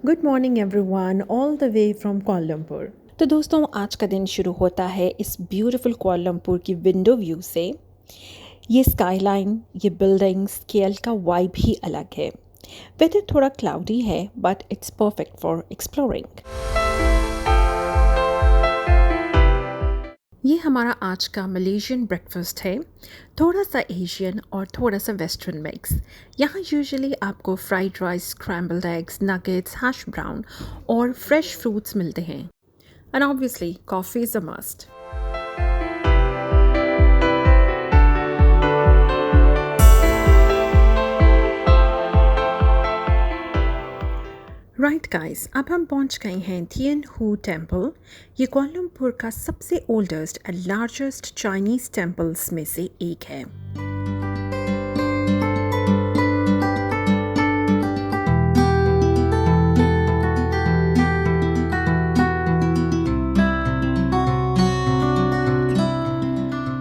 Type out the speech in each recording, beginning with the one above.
Good morning everyone all the way from Kuala Lumpur. तो दोस्तों आज का दिन शुरू होता है इस ब्यूटीफुल कोलंपुर की विंडो व्यू से। ये स्काईलाइन, ये बिल्डिंग स्केल का वाइब ही अलग है। वेदर थोड़ा क्लाउडी है but it's perfect for exploring. ये हमारा आज का मलेशियन ब्रेकफास्ट है, थोड़ा सा एशियन और थोड़ा सा वेस्टर्न मिक्स। यहाँ यूजुअली आपको fried rice, scrambled eggs, nuggets, hash brown और फ्रेश फ्रूट्स मिलते हैं। And obviously coffee is a must. Right guys, अब हम पहुंच गए हैं थियन हू टेम्पल। ये कोलंपुर का सबसे oldest and largest Chinese temples में से एक है।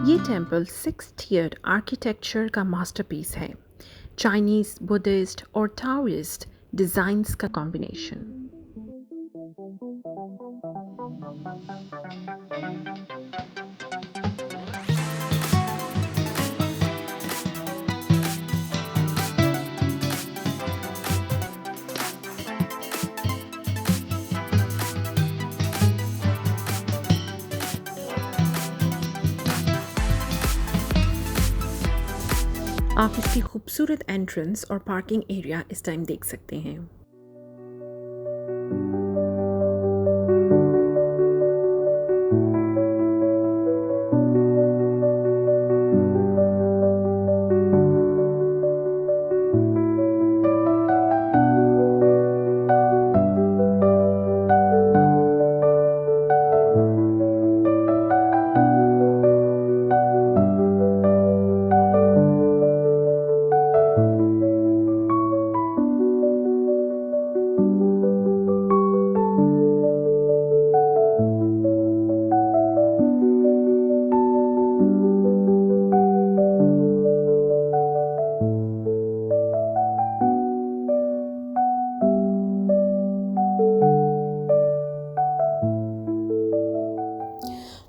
ये टेम्पल 6 tiered आर्किटेक्चर का मास्टरपीस है। चाइनीज़, बुद्धिस्ट और टाओइस्ट डिज़ाइंस का कॉम्बिनेशन। आप इसकी खूबसूरत एंट्रेंस और पार्किंग एरिया इस टाइम देख सकते हैं।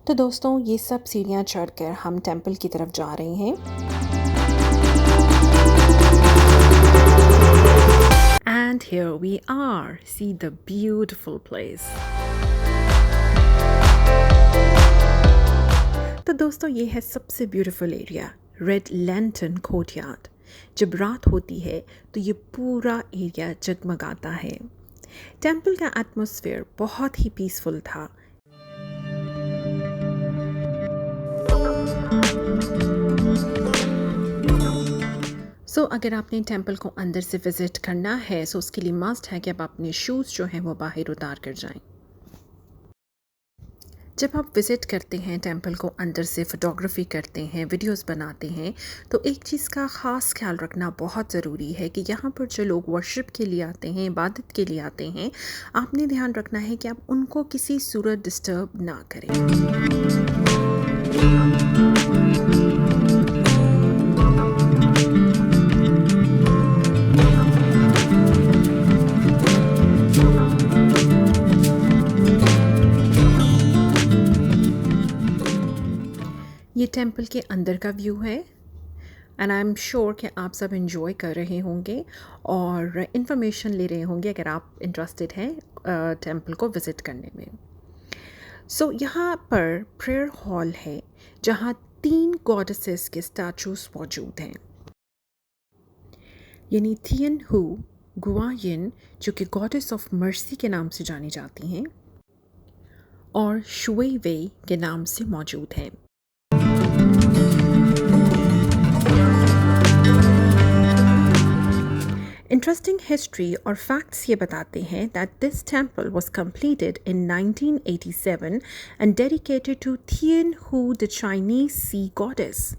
तो दोस्तों ये सब सीढ़ियाँ चढ़कर हम टेंपल की तरफ जा रहे हैं। And here we are. See the beautiful place. तो दोस्तों ये है सबसे beautiful area, red lantern courtyard. जब रात होती है तो ये पूरा एरिया जगमगाता है। टेंपल का एटमॉस्फेयर बहुत ही पीसफुल था। अगर आपने टेंपल को अंदर से विज़िट करना है तो उसके लिए मस्ट है कि आप अपने शूज़ जो हैं वो बाहर उतार कर जाएं। जब आप विज़िट करते हैं टेंपल को अंदर से, फ़ोटोग्राफी करते हैं, वीडियोस बनाते हैं, तो एक चीज़ का ख़ास ख्याल रखना बहुत ज़रूरी है कि यहाँ पर जो लोग वर्शिप के लिए आते हैं, इबादत के लिए आते हैं, आपने ध्यान रखना है कि आप उनको किसी सूरत डिस्टर्ब ना करें। ये टेंपल के अंदर का व्यू है एंड आई एम श्योर कि आप सब इन्जॉय कर रहे होंगे और इन्फॉर्मेशन ले रहे होंगे अगर आप इंटरेस्टेड हैं टेंपल को विज़िट करने में। यहाँ पर प्रेयर हॉल है जहाँ 3 गॉडेसेस के स्टैचूज मौजूद हैं, यानी थियन हू, गुआयिन जो कि गॉडेस ऑफ मर्सी के नाम से जानी जाती हैं और शुई वेई के नाम से मौजूद हैं। इंटरेस्टिंग हिस्ट्री और फैक्ट्स ये बताते हैं that this temple was completed in 1987 and dedicated to Thean Hou the Chinese sea goddess.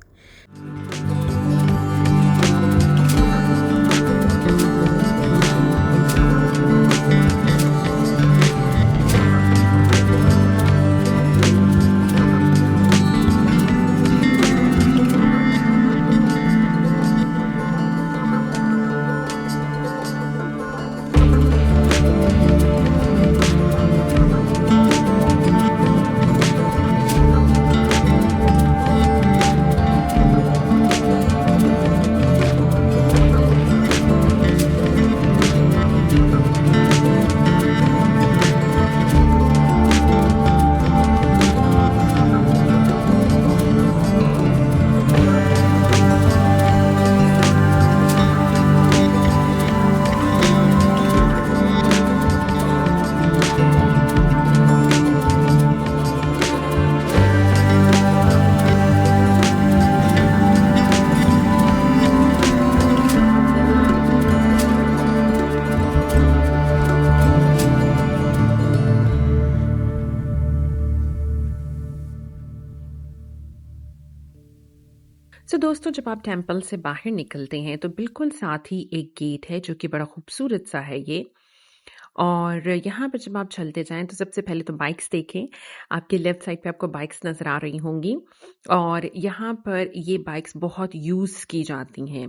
So दोस्तों, जब आप टेम्पल से बाहर निकलते हैं तो बिल्कुल साथ ही एक गेट है जो कि बड़ा खूबसूरत सा है ये। और यहाँ पर जब आप चलते जाएं तो सबसे पहले तो बाइक्स देखें। आपके लेफ्ट साइड पे आपको बाइक्स नज़र आ रही होंगी और यहाँ पर ये बाइक्स बहुत यूज़ की जाती हैं।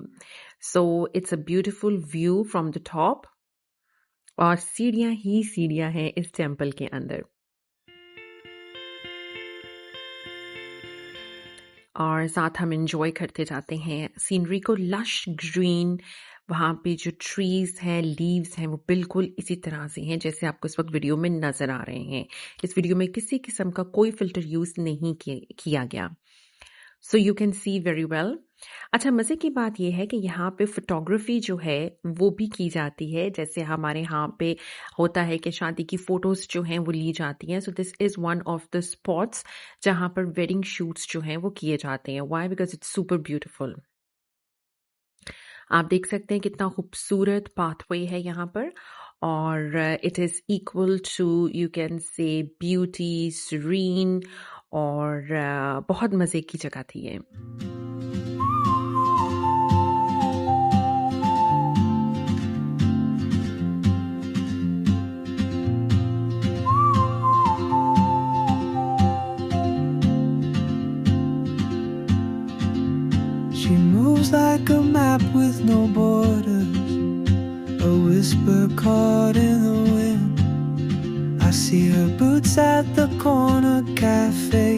So it's a beautiful view from the top और सीढ़ियाँ ही सीढ़ियाँ हैं इस टेम्पल के अंदर। और साथ हम एंजॉय करते जाते हैं सीनरी को, लश ग्रीन। वहाँ पे जो ट्रीज हैं, लीव्स हैं, वो बिल्कुल इसी तरह से हैं जैसे आपको इस वक्त वीडियो में नजर आ रहे हैं। इस वीडियो में किसी किस्म का कोई फिल्टर यूज नहीं किया गया, so you can C very well. अच्छा, मज़े की बात यह है कि यहाँ पे फोटोग्राफी जो है वो भी की जाती है, जैसे हमारे यहाँ पे होता है कि शादी की फ़ोटोज़ जो हैं वो ली जाती हैं। So this is one of the spots जहाँ पर वेडिंग शूट्स जो हैं वो किए जाते हैं। Why? Because it's super beautiful. आप देख सकते हैं कितना खूबसूरत पाथवे है यहाँ पर, और it is equal to, you can say, beauty, serene, और बहुत मज़े की जगह थी ये। She moves like a map with no borders, a whisper caught in the wind. I see her boots at the corner cafe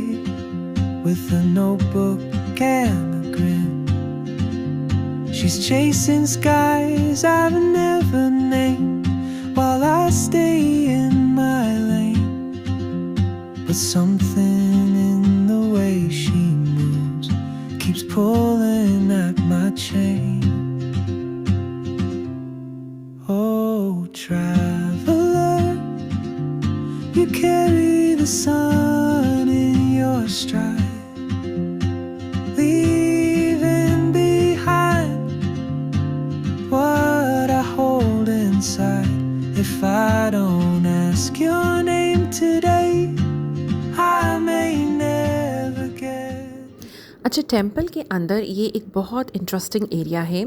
with a notebook and a grin. She's chasing skies I've never named while I stay in my lane. But something in the way she moves keeps pulling at my chain. Oh, traveler, you carry the sun in your stride, leaving behind what I hold inside. If I don't ask your name today, I may never get. अच्छा, temple के अंदर ये एक बहुत interesting area है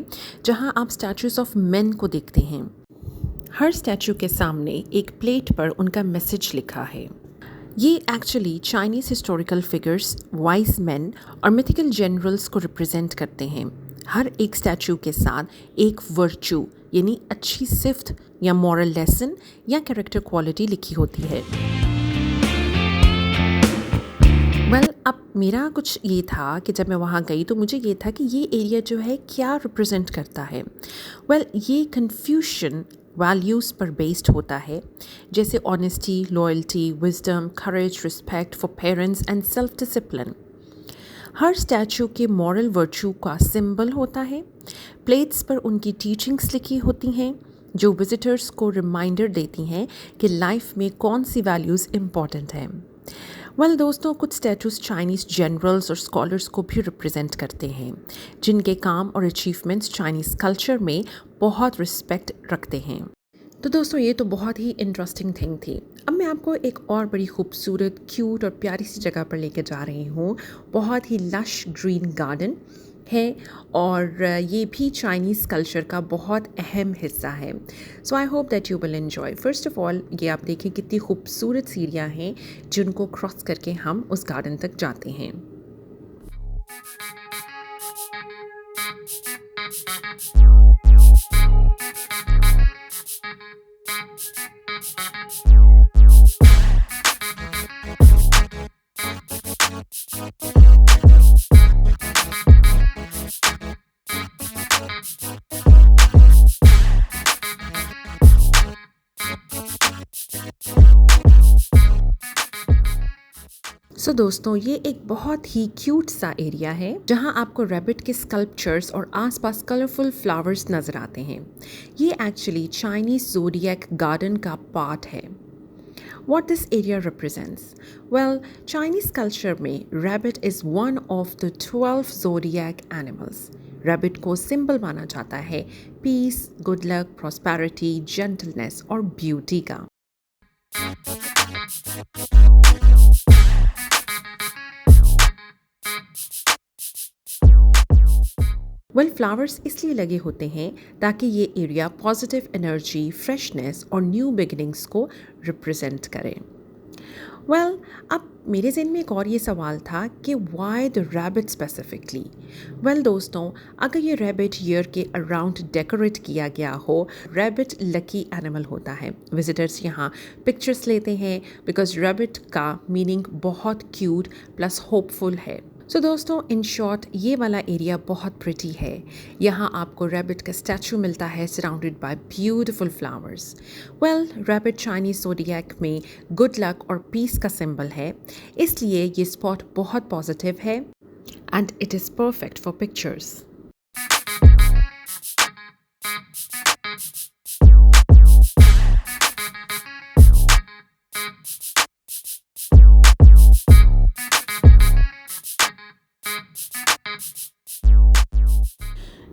जहाँ आप statues of main को देखते हैं। हर स्टैचू के सामने एक प्लेट पर उनका मैसेज लिखा है। ये actually Chinese historical figures, wise man और मिथिकल जनरल्स को रिप्रेजेंट करते हैं। हर एक स्टैचू के साथ एक वर्चू यानी अच्छी सिफ्त या मॉरल लेसन या कैरेक्टर क्वालिटी लिखी होती है। अब मेरा कुछ ये था कि जब मैं वहाँ गई तो मुझे ये था कि ये एरिया जो है क्या रिप्रेजेंट करता है। ये कन्फ्यूशन वैल्यूज़ पर बेस्ड होता है, जैसे honesty, loyalty, wisdom, courage, respect for parents and self discipline. Her statue के मॉरल वर्चू का सिंबल होता है। प्लेट्स पर उनकी टीचिंग्स लिखी होती हैं जो विजिटर्स को रिमाइंडर देती हैं कि लाइफ में कौन सी वैल्यूज़ इम्पॉर्टेंट हैं। दोस्तों, कुछ स्टैचूज़ चाइनीज़ जनरल्स और स्कॉलर्स को भी रिप्रेजेंट करते हैं जिनके काम और अचीवमेंट्स चाइनीज़ कल्चर में बहुत रिस्पेक्ट रखते हैं। तो दोस्तों, ये तो बहुत ही इंटरेस्टिंग थिंग थी। अब मैं आपको एक और बड़ी खूबसूरत, क्यूट और प्यारी सी जगह पर लेकर जा रही हूँ। बहुत ही लश ग्रीन गार्डन है और ये भी चाइनीज़ कल्चर का बहुत अहम हिस्सा है। So I hope that you will enjoy. First of all, ये आप देखें कितनी खूबसूरत सीढ़ियाँ हैं जिनको क्रॉस करके हम उस गार्डन तक जाते हैं। सो दोस्तों, ये एक बहुत ही क्यूट सा एरिया है जहाँ आपको रैबिट के स्कल्पचर्स और आसपास कलरफुल फ्लावर्स नज़र आते हैं। ये एक्चुअली चाइनीज़ ज़ोडिएक गार्डन का पार्ट है। What this area represents? Well, Chinese culture में rabbit is one of the 12 zodiac animals. Rabbit को सिंबल माना जाता है peace, good luck, prosperity, gentleness और ब्यूटी का। वेल फ्लावर्स इसलिए लगे होते हैं ताकि ये एरिया पॉजिटिव एनर्जी, फ्रेशनेस और न्यू बिगिनिंग्स को रिप्रेजेंट करे। वेल अब मेरे ज़हन में एक और ये सवाल था कि why the rabbit specifically. Well दोस्तों, अगर ये रैबिट ईयर के अराउंड डेकोरेट किया गया हो, रैबिट लकी एनिमल होता है। विजिटर्स यहाँ पिक्चर्स लेते हैं बिकॉज रैबिट का मीनिंग बहुत क्यूट प्लस होपफुल है। सो दोस्तों, इन शॉर्ट ये वाला एरिया बहुत प्रिटी है। यहाँ आपको रैबिट का स्टैचू मिलता है surrounded by beautiful flowers. Well rabbit Chinese zodiac में गुड लक और पीस का सिंबल है, इसलिए ये स्पॉट बहुत पॉजिटिव है and it is perfect for pictures.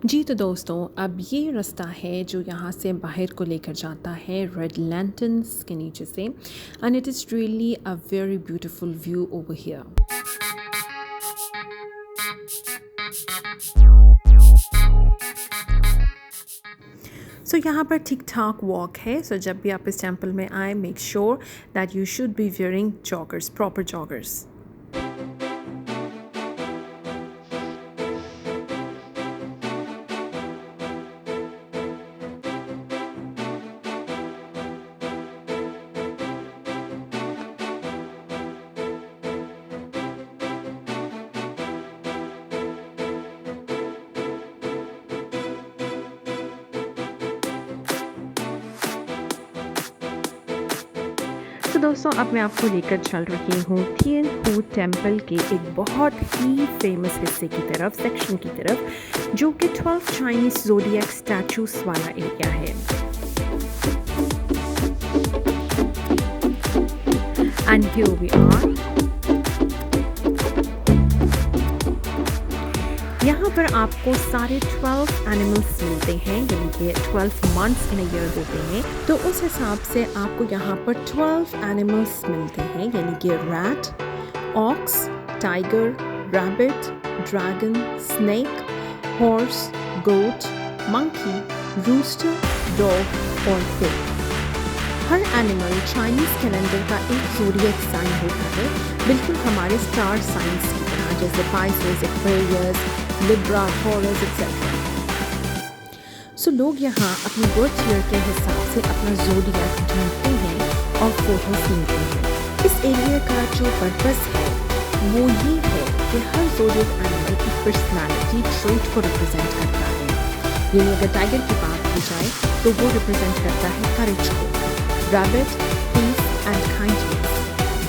जी तो दोस्तों, अब ये रास्ता है जो यहाँ से बाहर को लेकर जाता है रेड लैंटर्न्स के नीचे से, and it is really a very beautiful view over here. So यहाँ पर ठीक ठाक वॉक है। सो जब भी आप इस टेम्पल में आए, make sure that you should be wearing joggers, proper joggers. तो दोस्तों, अब मैं आपको लेकर चल रही हूँ थिएन हू टेम्पल के एक बहुत ही फेमस हिस्से की तरफ, सेक्शन की तरफ, जो कि 12 चाइनीज ज़ोडिएक स्टैचूज वाला एरिया है। And here we are. यहाँ पर आपको सारे 12 एनिमल्स मिलते हैं, यानी कि 12 मंथ्स इन ईयर होते हैं, तो उस हिसाब से आपको यहाँ पर 12 एनिमल्स मिलते हैं, यानी कि rat, ox, tiger, rabbit, dragon, snake, horse, goat, monkey, rooster, dog और पिग। हर एनिमल चाइनीज कैलेंडर का एक ज़ोडिएक साइन होता है, बिल्कुल हमारे स्टार साइंस की तरह, जैसे Pisces, Aquarius, Libra, Taurus etcetera. So लोग यहाँ अपनी बर्थ ईयर के हिसाब से अपना ज़ोडिएक ढूंढते हैं और फोटोज लेते हैं। इस एरिया का जो पर्पस है वो ये है कि हर ज़ोडिएक एनिमल की पर्सनालिटी ट्रेट को रिप्रेजेंट करता है। यानी अगर टाइगर की बात की जाए तो वो रिप्रेजेंट करता है करेज को, rabbit peace and kindness,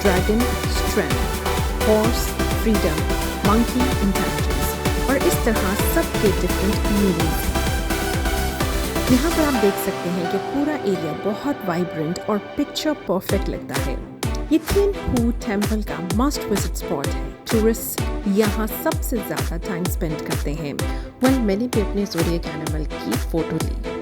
dragon strength, horse freedom, monkey intelligence, और इस तरह सबके डिफरेंट मीनिंग्स हैं। यहाँ पर आप देख सकते हैं कि पूरा एरिया बहुत वाइब्रेंट और पिक्चर परफेक्ट लगता है। ये थिएन हू टेम्पल का मस्ट विजिट स्पॉट है। टूरिस्ट यहाँ सबसे ज़्यादा टाइम स्पेंड करते हैं। वेल मैंने भी अपने ज़ोडिएक एनिमल की फ़ोटो ली।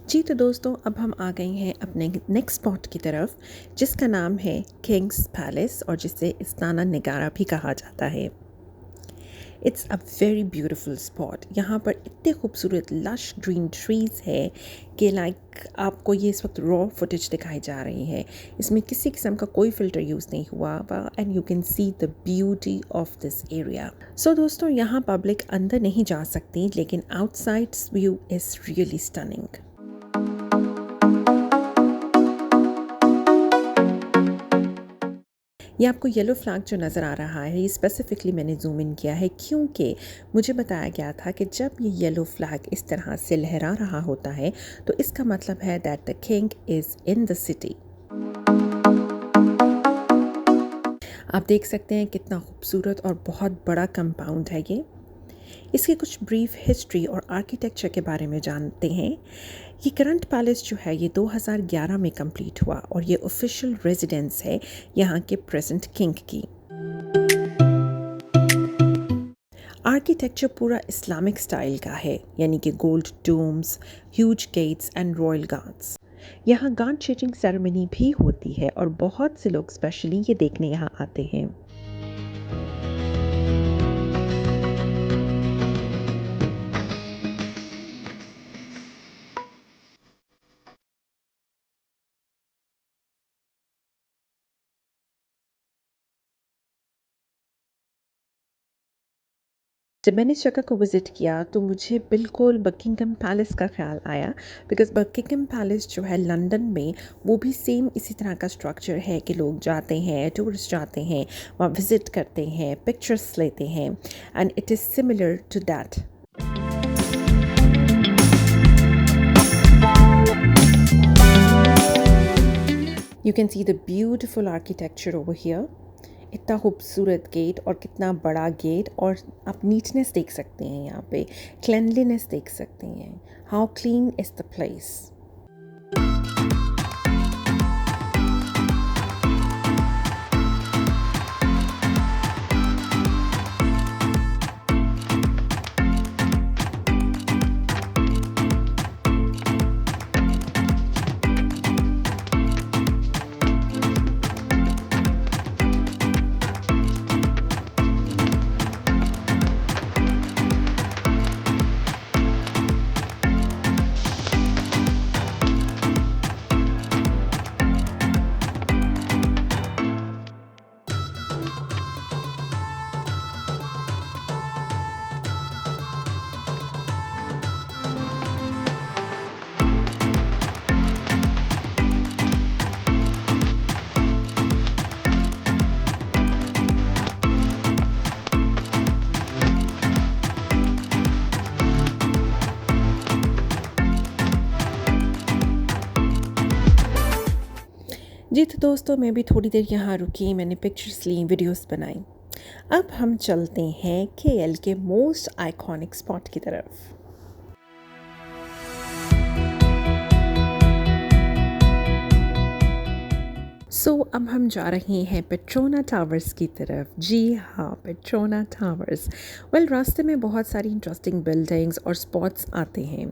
जी तो दोस्तों, अब हम आ गए हैं अपने नेक्स्ट स्पॉट की तरफ, जिसका नाम है किंग्स पैलेस और जिसे इस्ताना निगारा भी कहा जाता है। It's a very beautiful spot. यहाँ पर इतने खूबसूरत लश ग्रीन ट्रीज़ है कि लाइक आपको ये इस वक्त रॉ फुटेज दिखाई जा रही है। इसमें किसी किस्म का कोई फ़िल्टर यूज़ नहीं हुआ हुआ and you can see the beauty of this area. So दोस्तों, यहाँ पब्लिक अंदर नहीं जा सकती, लेकिन outside's view is really stunning. ये आपको येलो फ्लैग जो नज़र आ रहा है, ये स्पेसिफिकली मैंने जूम इन किया है क्योंकि मुझे बताया गया था कि जब ये येलो फ्लैग इस तरह से लहरा रहा होता है तो इसका मतलब है that the king is in the city. आप देख सकते हैं कितना खूबसूरत और बहुत बड़ा कंपाउंड है ये। इसकी कुछ ब्रीफ हिस्ट्री और आर्किटेक्चर के बारे में जानते हैं। ये करंट पैलेस जो है ये 2011 में कंप्लीट हुआ और ये ऑफिशियल रेजिडेंस है यहाँ के प्रेजेंट किंग की। आर्किटेक्चर पूरा इस्लामिक स्टाइल का है, यानी कि gold domes, huge gates and royal guards. यहाँ गार्ड चेंजिंग सेरेमनी भी होती है और बहुत से लोग स्पेशली ये देखने यहाँ आते हैं। जब मैंने इस जगह को विज़िट किया तो मुझे बिल्कुल बकिंगम पैलेस का ख़्याल आया, बिकॉज़ बकिंगम पैलेस जो है लंदन में, वो भी सेम इसी तरह का स्ट्रक्चर है कि लोग जाते हैं, टूरिस्ट जाते हैं, वहाँ विज़िट करते हैं, पिक्चर्स लेते हैं, and it is similar to that. You can see the beautiful architecture over here. इतना खूबसूरत गेट और कितना बड़ा गेट, और आप नीटनेस देख सकते हैं यहाँ पे, क्लेanलीनेस देख सकते हैं। How clean is the place. जी तो दोस्तों, मैं भी थोड़ी देर यहाँ रुकी, मैंने पिक्चर्स ली, वीडियोस बनाई। अब हम चलते हैं केएल के मोस्ट आइकॉनिक स्पॉट की तरफ। अब हम जा रहे हैं पेट्रोना टावर्स की तरफ। जी हाँ, पेट्रोना टावर्स। रास्ते में बहुत सारी इंटरेस्टिंग बिल्डिंग्स और स्पॉट्स आते हैं,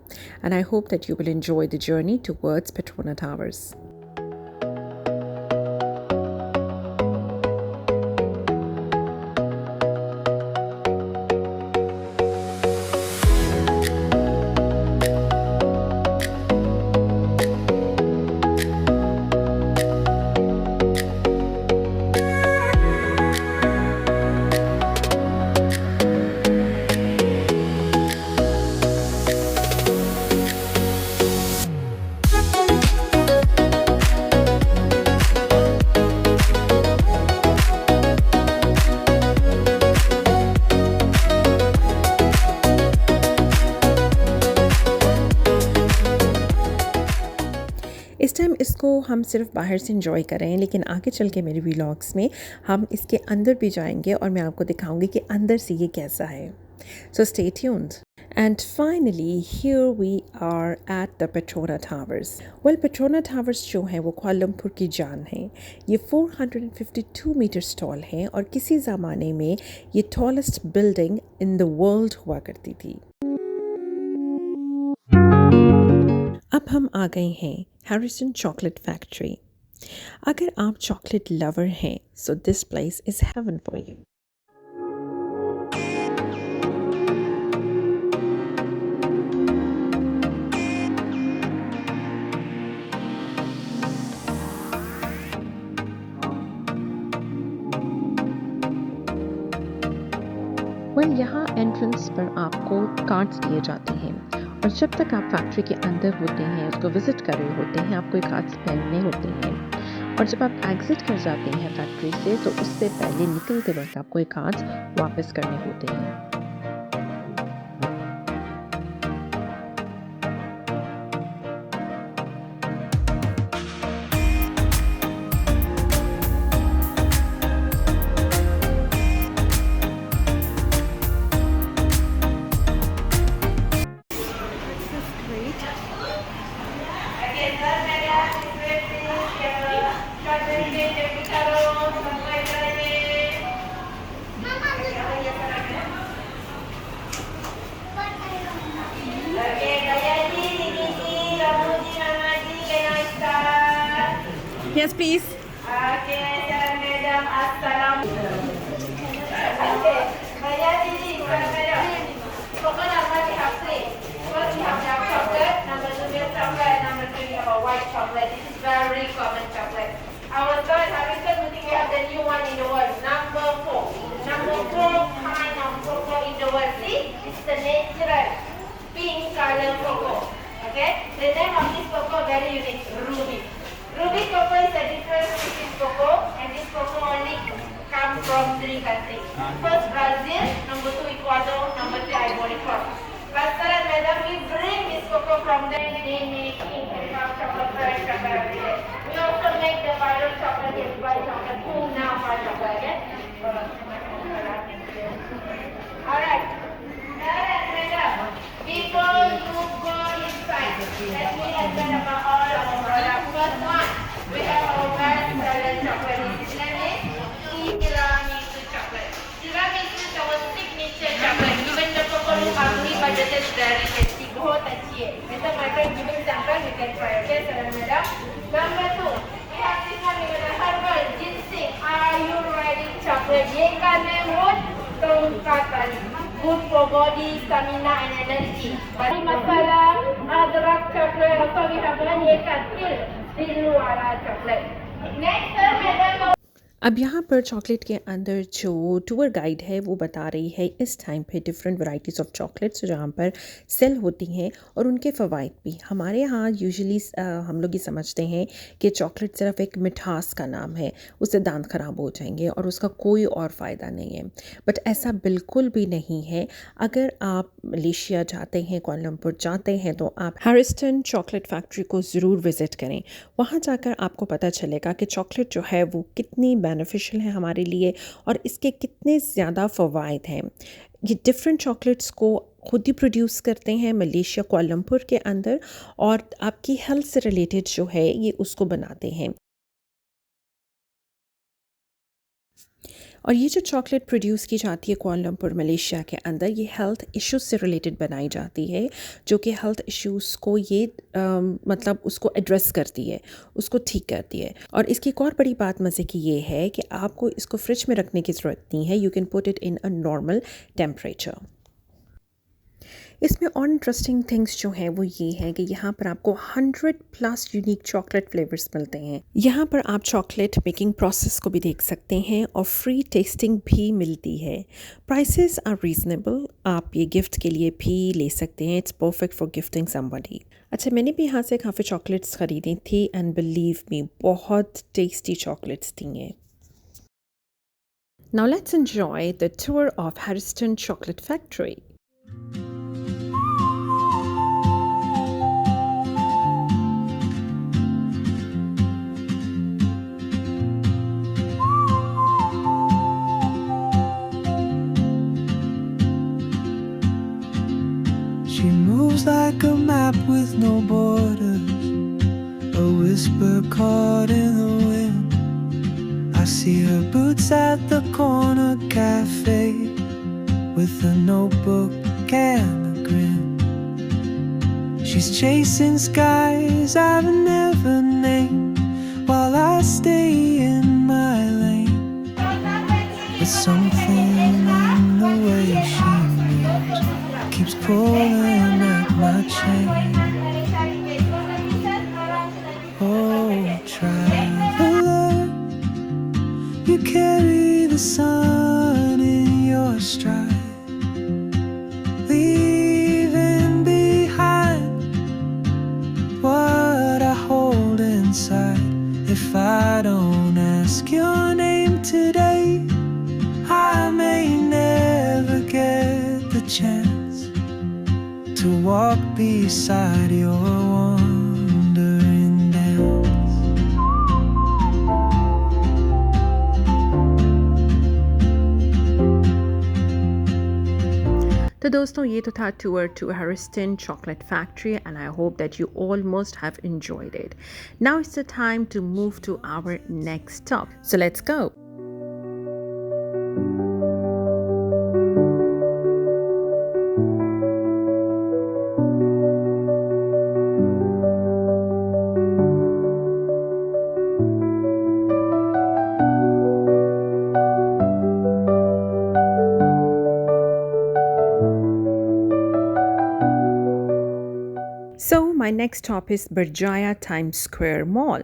and I hope that you will enjoy the journey towards Petronas towers. इस टाइम इसको हम सिर्फ बाहर से इंजॉय कर रहे हैं, लेकिन आगे चल के मेरे व्लॉग्स में हम इसके अंदर भी जाएंगे और मैं आपको दिखाऊंगी कि अंदर से ये कैसा है। So stay tuned. And finally, here we are at the Petronas Towers. Petronas Towers जो है वो कुआलालंपुर की जान है। ये 452 मीटर्स टॉल है और किसी ज़माने में ये tallest building in the world हुआ करती थी। अब हम आ गए हैं हैरिसन चॉकलेट फैक्ट्री। अगर आप चॉकलेट लवर हैं so this place is haven for you. यहाँ एंट्रेंस पर आपको कार्ड्स दिए जाते हैं और जब तक आप फैक्ट्री के अंदर होते हैं, उसको विज़िट कर रहे होते हैं, आपको ये कार्ड्स पहनने होते हैं और जब आप एग्ज़िट कर जाते हैं फैक्ट्री से तो उससे पहले निकलते वक्त आपको ये कार्ड्स वापस करने होते हैं। Yes, please. Okay, madam. Assalam. Okay. Madam. Coconut, what we have three. First we have dark chocolate, number two milk chocolate, number three we have a white chocolate. This is very common chocolate. Our store in Harrison, we think we have the new one in the world, number four. Number four kind of cocoa in the world. See, it's the natural pink color cocoa. Okay, the name of this cocoa very unique, Ruby. Ruby cocoa is a different species cocoa, and this cocoa only comes from three countries. First Brazil, number two Ecuador, number three Ivory Coast. Pastor and madam, we bring this cocoa from them, they make ink and have chocolate, fresh chocolate every day. We also make the viral chocolate, yes, white chocolate, cool now white chocolate, okay? Alright. Alright, madam. Before you go inside, let me explain about all our products. First one, we have our best seller chocolate. This name is Tiramisu chocolate. Tiramisu is our signature chocolate. Even the cocoa look ugly, but it is very tasty. बहुत अच्छी है. Mr. My friend, give me sample, you can try. Okay, sir, madam. Number two, we have this one, we have herbal ginseng. Are you ready? Chocolate. ये का name wood tongkatan. Good for body, stamina and energy. Bari masala, adrak chocolate. Also we have one ये का तिल वाला chocolate. Next, sir, madam. अब यहाँ पर chocolate के अंदर जो टूर गाइड है वो बता रही है इस टाइम पे डिफरेंट वैरायटीज़ ऑफ चॉकलेट्स जहाँ पर सेल होती हैं और उनके फ़वाइद भी। हमारे यहाँ यूजुअली हम लोग ये समझते हैं कि चॉकलेट सिर्फ एक मिठास का नाम है, उससे दांत ख़राब हो जाएंगे और उसका कोई और फ़ायदा नहीं है, बट ऐसा बिल्कुल भी नहीं है। अगर आप मलेशिया जाते हैं, कुआलालंपुर जाते हैं तो आप हैरिसन चॉकलेट फैक्ट्री को ज़रूर विज़िट करें। वहाँ जाकर आपको पता चलेगा कि चॉकलेट जो है वो कितनी बेनिफिशियल है हमारे लिए और इसके कितने ज़्यादा फ़वाइद हैं। ये डिफरेंट चॉकलेट्स को खुद ही प्रोड्यूस करते हैं मलेशिया कुआलालंपुर के अंदर और आपकी हेल्थ से रिलेटेड जो है ये उसको बनाते हैं। और ये जो चॉकलेट प्रोड्यूस की जाती है कुआलालंपुर मलेशिया के अंदर, ये हेल्थ इश्यूज़ से रिलेटेड बनाई जाती है, जो कि हेल्थ इश्यूज़ को ये मतलब उसको एड्रेस करती है, उसको ठीक करती है। और इसकी एक और बड़ी बात मज़े की ये है कि आपको इसको फ्रिज में रखने की ज़रूरत नहीं है, you can put it in a normal temperature. इसमें और इंटरेस्टिंग थिंग्स जो हैं वो ये है कि यहाँ पर आपको 100+ यूनिक चॉकलेट फ्लेवर्स मिलते हैं। यहाँ पर आप चॉकलेट मेकिंग प्रोसेस को भी देख सकते हैं और फ्री टेस्टिंग भी मिलती है। प्राइसेस आर रीज़नेबल, आप ये गिफ्ट के लिए भी ले सकते हैं। It's perfect for gifting somebody. अच्छा, मैंने भी यहाँ से काफ़ी चॉकलेट्स ख़रीदी थी एंड बिलीव मी बहुत टेस्टी चॉकलेट्स थी ये। Now let's enjoy the tour of Harriston Chocolate Factory. She moves like a map with no borders, a whisper caught in the wind. I see her boots at the corner cafe with a notebook and a grin. She's chasing skies I've never named while I stay in my lane. But something in the way she moves keeps pulling at my chain. Oh, traveler, you carry the sun in your stride, leaving behind what I hold inside. If I don't ask your name today, I may never get the chance to walk beside your wandering dance. तो दोस्तों ये तो था tour to Harriston Chocolate Factory and I hope that you all must have enjoyed it. Now it's the time to move to our next stop. So let's go. So my next stop is Berjaya Times Square Mall.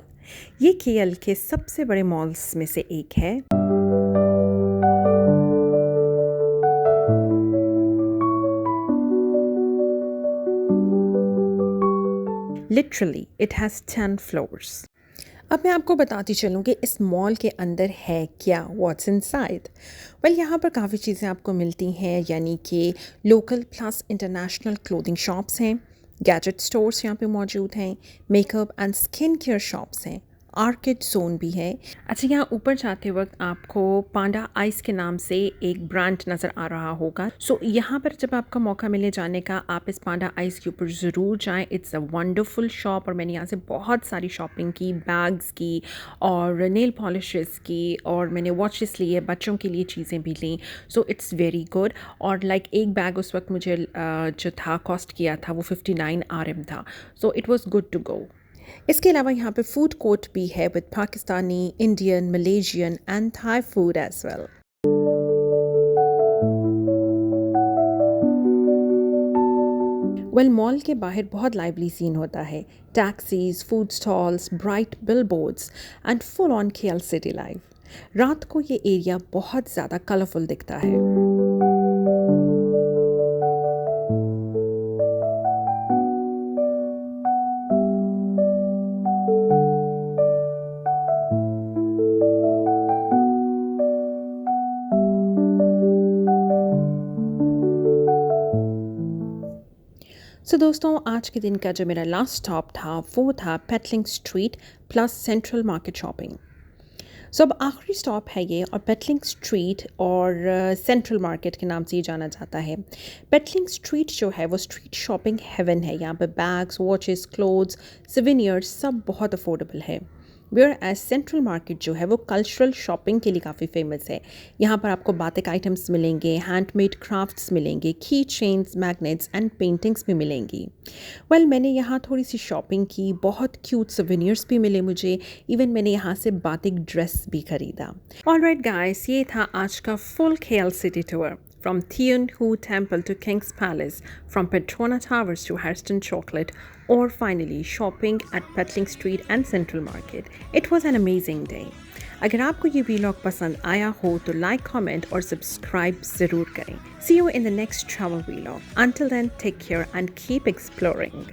ये KL के सबसे बड़े malls में से एक है. Literally, it has 10 floors. अब मैं आपको बताती चलूँ कि इस मॉल के अंदर है क्या, व्हाट्स इनसाइड. वेल, यहाँ पर काफ़ी चीज़ें आपको मिलती हैं, यानी कि local plus international clothing shops हैं, गैजेट स्टोर्स यहाँ पे मौजूद हैं, makeup and skin care shops हैं, आर्केड जोन भी है. अच्छा, यहाँ ऊपर जाते वक्त आपको पांडा आइस के नाम से एक ब्रांड नज़र आ रहा होगा. सो यहाँ पर जब आपका मौका मिले जाने का, आप इस पांडा आइस के ऊपर ज़रूर जाएं. इट्स अ वंडरफुल शॉप और मैंने यहाँ से बहुत सारी शॉपिंग की, बैग्स की और नेल पॉलिशेस की, और मैंने वॉचेस लिए, बच्चों के लिए चीज़ें भी लीं. So it's very good. और एक बैग उस वक्त मुझे जो था कॉस्ट किया था वो 59 RM था. So it was good to go. इसके अलावा यहाँ पे फूड कोर्ट भी है with Pakistani, Indian, Malaysian and Thai food as well. Well, mall के बाहर बहुत लाइवली सीन होता है. Taxis, food stalls, bright billboards and full on KL city life. रात को ये एरिया बहुत ज़्यादा कलरफुल दिखता है. सो दोस्तों, आज के दिन का जो मेरा लास्ट स्टॉप था वो था Petaling street plus central market shopping. So अब आखिरी स्टॉप है ये, और पेटलिंग स्ट्रीट और सेंट्रल मार्केट के नाम से ये जाना जाता है. पेटलिंग स्ट्रीट जो है वो स्ट्रीट शॉपिंग हेवन है. यहाँ पे बैग्स, वॉचेस, क्लोथ्स, सिविनियर्स सब बहुत अफोर्डेबल है. वेयर एज सेंट्रल मार्केट जो है वो कल्चरल शॉपिंग के लिए काफ़ी फेमस है. यहाँ पर आपको बातिक आइटम्स मिलेंगे, हैंडमेड क्राफ्ट्स मिलेंगे, की चेन्स, मैग्नेट्स एंड पेंटिंग्स भी मिलेंगी. वेल, मैंने यहाँ थोड़ी सी शॉपिंग की, बहुत क्यूट सोवेनियर्स भी मिले मुझे. इवन मैंने यहाँ से बातिक ड्रेस भी खरीदा. ऑलराइट गाइस, ये था आज का full KL city tour. From Thian Hu Temple to King's Palace, from Petrona Towers to Harriston Chocolate, or finally shopping at Petling Street and Central Market. It was an amazing day. अगर आपको ये vlog पसंद आया हो तो like, comment और subscribe ज़रूर करें. See you in the next travel vlog. Until then, take care and keep exploring.